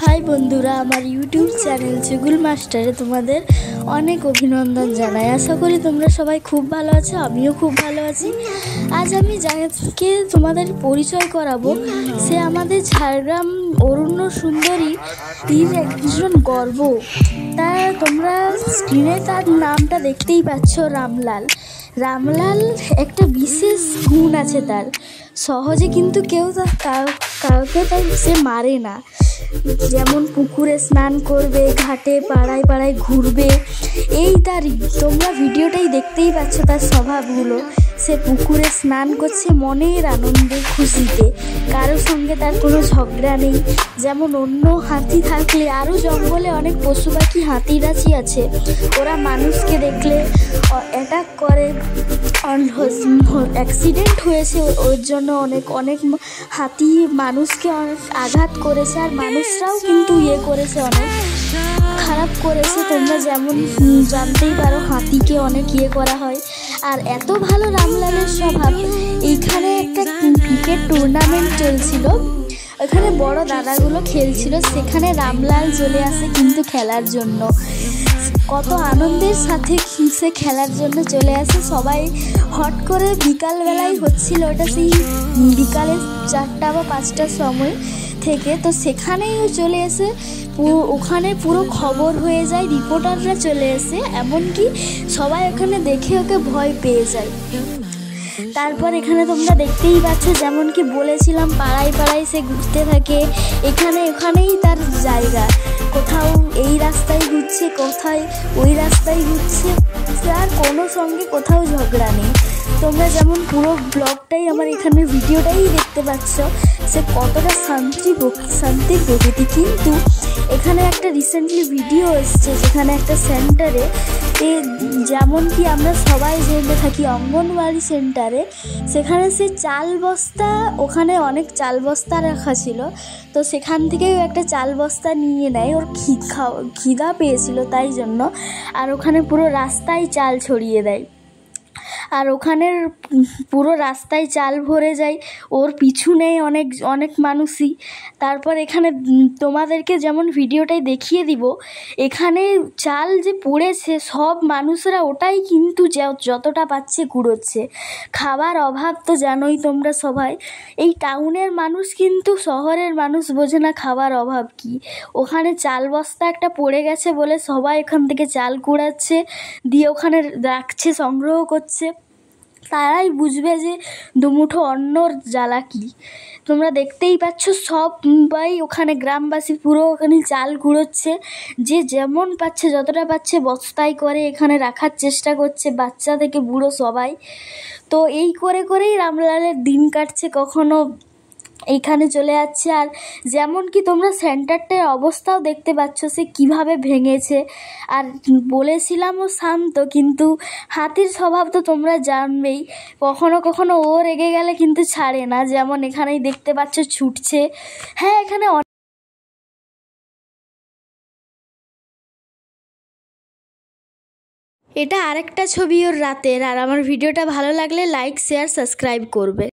High বন্ধুরা, আমার YouTube channel চুগুল মাস্টারে তোমাদের অনেক অভিনন্দন জানাই। আশা করি তোমরা সবাই খুব ভালো আছো, আমিও খুব ভালো আছি। আজ আমি যাকে তোমাদের পরিচয় করাবো, সে আমাদের ঝাড়গ্রাম অরণ্য সুন্দরী তীর একজন গর্ব। তা তোমরা স্ক্রিনে তার নামটা দেখতেই পাচ্ছ, রামলাল। রামলাল একটা বিশেষ গুণ আছে তার, সহজে কিন্তু কেউ কাউকে তাই সে মারে না। যেমন পুকুরে স্নান করবে, ঘাটে পাড়ায় পাড়ায় ঘুরবে, এই তার তোমরা ভিডিওটাই দেখতেই পাচ্ছ তার স্বভাবগুলো। সে পুকুরে স্নান করছে মনের আনন্দে খুশিতে, কারোর সঙ্গে তার কোনো ঝগড়া নেই। যেমন অন্য হাতি থাকলে, আরও জঙ্গলে অনেক পশু পাখি হাতিরাজি আছে, ওরা মানুষকে দেখলে অ্যাটাক করে। অ্যাক্সিডেন্ট হয়েছে ওর জন্য, অনেক হাতি মানুষকে অনেক আঘাত করেছে, আর মানুষরাও কিন্তু করেছে, অনেক খারাপ করেছে। তোমরা যেমন জানতেই পারো, হাতিকে অনেক করা হয়। আর এত ভালো রামলালের স্বভাব, এইখানে একটা ক্রিকেট টুর্নামেন্ট চলছিল, ওখানে বড় দাদাগুলো খেলছিল, সেখানে রামলাল চলে আসে কিন্তু খেলার জন্য। কত আনন্দের সাথে সে খেলার জন্য চলে আসে। সবাই হট করে বিকালবেলায় হচ্ছিল ওটা, সেই বিকালে 4টা বা 5টার সময় থেকে, তো সেখানেই চলে এসে ওখানে পুরো খবর হয়ে যায়, রিপোর্টাররা চলে এসে, এমনকি সবাই ওখানে দেখে ওকে ভয় পেয়ে যায়। তারপর এখানে তোমরা দেখতেই পাচ্ছ, যেমন কি বলেছিলাম, পাড়ায় পাড়ায় সে ঘুরতে থাকে, ওখানেই তার জায়গা। কোথাও এই রাস্তায় ঘুরছে, কোথায় ওই রাস্তায় ঘুরছে, তার কোনো সঙ্গে কোথাও ঝগড়া নেই। তোমরা যেমন পুরো ব্লগটাই আমার এখানে ভিডিওটাই দেখতে পাচ্ছ, সে কতটা শান্তির প্রকৃতি। কিন্তু এখানে একটা রিসেন্টলি ভিডিও এসছে, যেখানে একটা সেন্টারে, যেমন কি আমরা সবাই জেনে থাকি অঙ্গনওয়াড়ি সেন্টারে, সেখানে সে চাল বস্তা, ওখানে অনেক চাল বস্তা রাখা ছিল, তো সেখান থেকেও একটা চাল বস্তা নিয়ে নেয়। ওর খিদা পেয়েছিল তাই জন্য, আর ওখানে পুরো রাস্তায় চাল ছড়িয়ে দেয়, আর ওখানের পুরো রাস্তায় চাল ভরে যায়, ওর পিছু নেই অনেক মানুষই। তারপর এখানে তোমাদেরকে যেমন ভিডিওটাই দেখিয়ে দিব, এখানে চাল যে পড়েছে, সব মানুষরা ওটাই কিন্তু যতটা পাচ্ছে কুড়োচ্ছে। খাবার অভাব তো জানোই তোমরা সবাই, এই টাউনের মানুষ কিন্তু শহরের মানুষ বোঝে না খাবার অভাব কি। ওখানে চাল বস্তা একটা পড়ে গেছে বলে সবাই ওখান থেকে চাল কুড়াচ্ছে, দিয়ে ওখানে রাখছে, সংগ্রহ করছে। তারাই বুঝবে যে দুমুঠো অন্নর জ্বালা কী। তোমরা দেখতেই পাচ্ছ, সবাই ওখানে গ্রামবাসী পুরো ওখানে চাল কুড়োচ্ছে, যে যেমন পাচ্ছে, যতটা পাচ্ছে বস্তায় করে এখানে রাখার চেষ্টা করছে, বাচ্চা থেকে বুড়ো সবাই। তো এই করেই রামলালের দিন কাটছে, কখনো এইখানে চলে যাচ্ছে। আর যেমন কি তোমরা সেন্টারটার অবস্থাও দেখতে পাচ্ছ, সে কীভাবে ভেঙেছে। আর বলেছিলাম ও শান্ত, কিন্তু হাতির স্বভাব তো তোমরা জানবেই, কখনো ও রেগে গেলে কিন্তু ছাড়ে না। যেমন এখানেই দেখতে পাচ্ছ ছুটছে। হ্যাঁ, এখানে এটা আরেকটা ছবি ওর রাতের। আর আমার ভিডিওটা ভালো লাগলে লাইক, শেয়ার, সাবস্ক্রাইব করবে।